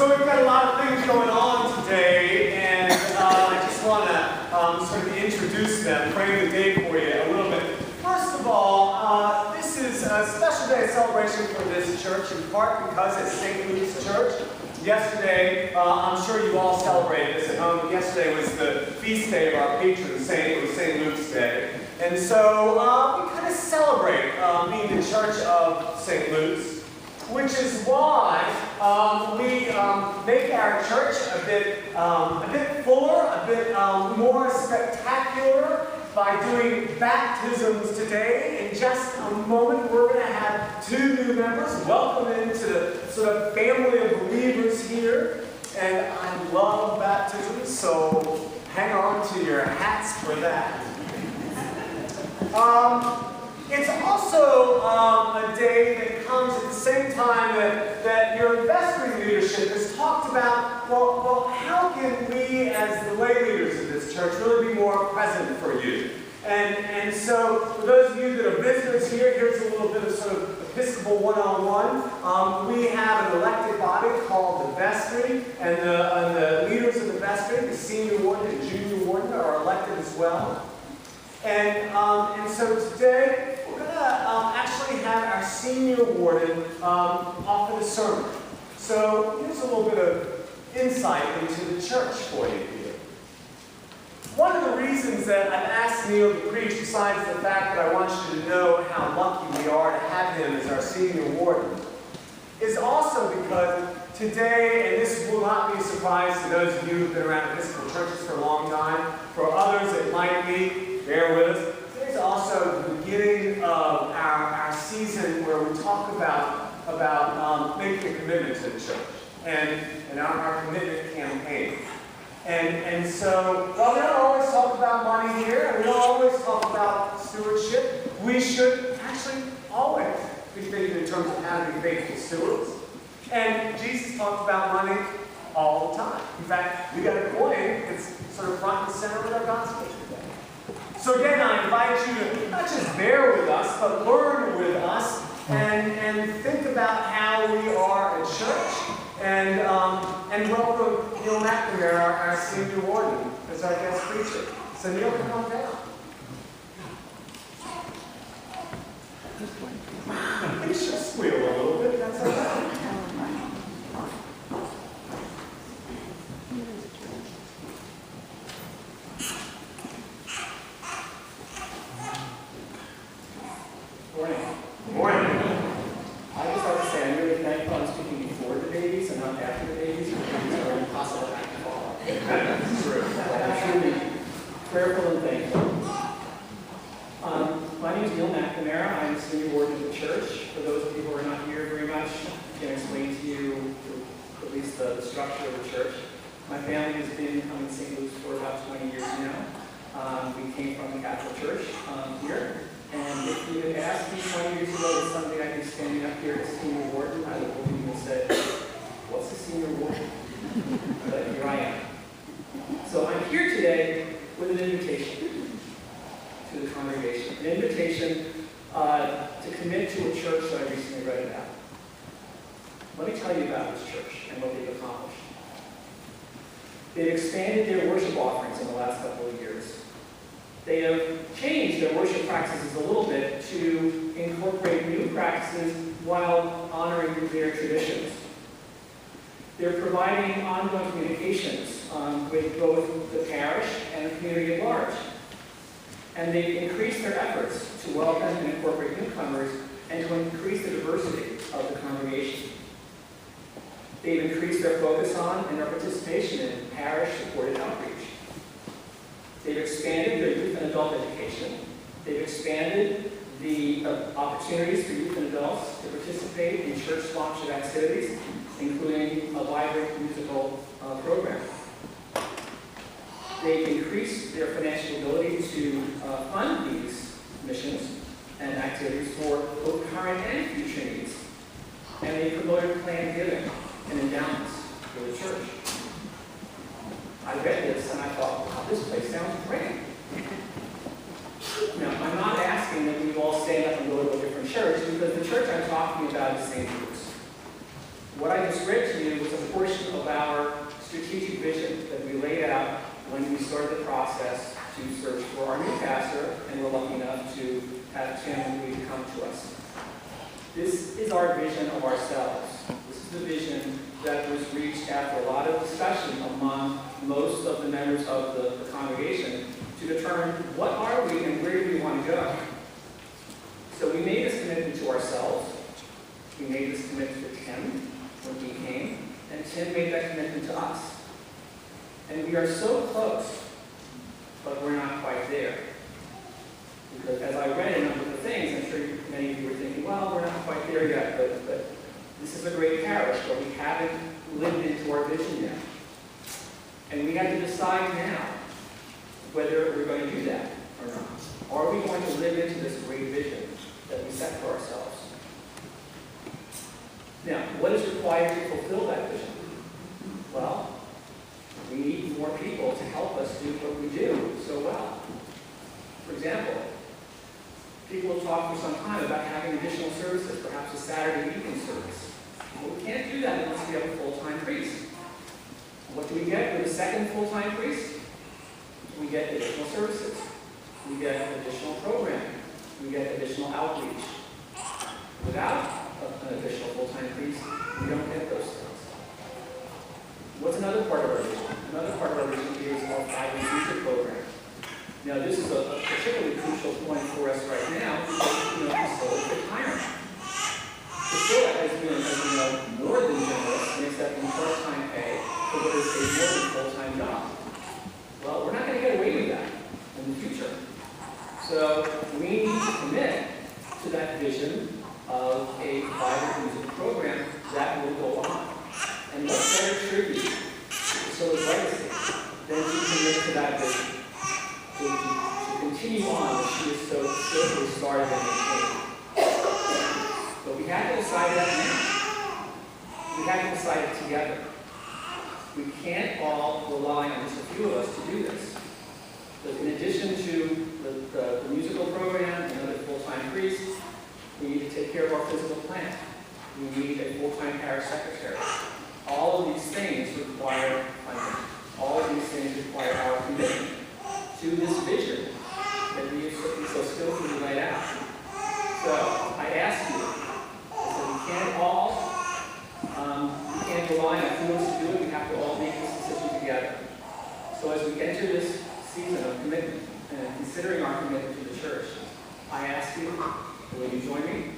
So we've got a lot of things going on today, and I just want to sort of introduce them, frame the day for you a little bit. First of all, this is a special day of celebration for this church, in part because it's St. Luke's Church. Yesterday, I'm sure you all celebrated this at home. Yesterday was the feast day of our patron saint. It was St. Luke's Day. And so we kind of celebrate being the church of St. Luke's, which is why we make our church a bit fuller, a bit more spectacular by doing baptisms today. In just a moment, we're going to have 2 new members. Welcome into the sort of family of believers here. And I love baptisms, so hang on to your hats for that. It's also a day that comes at the same time that your Vestry leadership has talked about, well, how can we as the lay leaders of this church really be more present for you? And so for those of you that are visitors here, here's a little bit of sort of Episcopal one-on-one. We have an elected body called the Vestry, and the leaders of the Vestry, the senior warden and junior warden, are elected as well. And so today, we're going to actually have our senior warden offer the sermon. So here's a little bit of insight into the church for you here. One of the reasons that I've asked Neil to preach, besides the fact that I want you to know how lucky we are to have him as our senior warden, is also because today, and this will not be a surprise to those of you who've been around Episcopal churches for a long time, for others it might be, bear with us. Today's also the beginning of our season where we talk about making a commitment to the church and our commitment campaign. And so, while we don't always talk about money here, and we don't always talk about stewardship, we should actually always be thinking in terms of how to be faithful stewards. And Jesus talked about money all the time. In fact, we got a coin that's sort of front and center with our gospel today. So again, I invite you to not just bear with us, but learn with us and think about how we are a church. And welcome Neil McNamara, our senior warden, as our guest preacher. So Neil, come on down. He should squeal a little bit, that's all right. Morning. I just like to say I'm really thankful I'm speaking before the babies and not after the babies, because the babies are impossible to follow. That's true. I'm truly prayerful and thankful. My name is Neil McNamara. I'm the senior warden of the church. For those of you who are not here very much, I can explain to you at least the structure of the church. My family has been coming to St. Luke's for about 20 years now. We came from the Catholic Church here. And if you had asked me 20 years ago that someday I'd be standing up here as senior warden, I would have looked at you and said, what's a senior warden? But here I am. So I'm here today with an invitation to the congregation. An invitation to commit to a church that I recently read about. Let me tell you about this church and what they've accomplished. They've expanded their worship offerings in the last couple of years. They have changed their worship practices a little bit to incorporate new practices while honoring their traditions. They're providing ongoing communications with both the parish and the community at large. And they've increased their efforts to welcome and incorporate newcomers and to increase the diversity of the congregation. They've increased their focus on and their participation in parish-supported outreach. They've expanded their youth and adult education. They've expanded the opportunities for youth and adults to participate in church-sponsored activities, including a vibrant musical program. They've increased their financial ability to fund these missions and activities for both current and future needs. And they promoted planned giving and endowments for the church. I read this and I thought, wow, this place sounds great. Now, I'm not asking that we all stand up and go to a different church, because the church I'm talking about is St. Luke's. What I just read to you was a portion of our strategic vision that we laid out when we started the process to search for our new pastor, and we're lucky enough to have Tim agree to come to us. This is our vision of ourselves. This is the vision that was reached after a lot of discussion among most of the members of the congregation to determine what are we and where do we want to go. So we made this commitment to ourselves. We made this commitment to Tim when he came, and Tim made that commitment to us. And we are so close, but we're not quite there. Because as I read a number of the things, I'm sure many of you were thinking, well, we're not quite there yet, but this is a great parish, but we haven't lived into our vision yet. And we have to decide now whether we're going to do that or not. Are we going to live into this great vision that we set for ourselves? Now, what is required to fulfill that vision? Well, we need more people to help us do what we do so well. For example, people have talked for some time about having additional services, perhaps a Saturday evening service. Well, we can't do that unless we have a full-time priest. What do we get with a second full-time priest? We get additional services. We get additional programming. We get additional outreach. Without an additional full-time priest, we don't get those things. What's another part of our vision? Another part of our vision here is our 5-week music program. Now, this is a particularly crucial point for us right now because, Priscilla is retiring. Priscilla has been, as you know, more than generous in accepting part-time pay for what is a more than full-time job. Well, we're not going to get away with that in the future. So we need to commit to that vision of a private music program that will go on. And what better tribute to Priscilla's legacy than to commit to that vision? To continue on what she has so skillfully started and maintained. But we have to decide that now. We have to decide it together. We can't all rely on just a few of us to do this. But in addition to the musical program and another full-time priest, we need to take care of our physical plant. We need a full-time parish secretary. All of these things require funding. All of these things require our commitment to this vision that we have so skillfully laid out. So I ask you, so we can't rely on a few of us to do it. We have to all make this decision together. So as we enter this season of commitment and considering our commitment to the church, I ask you, will you join me?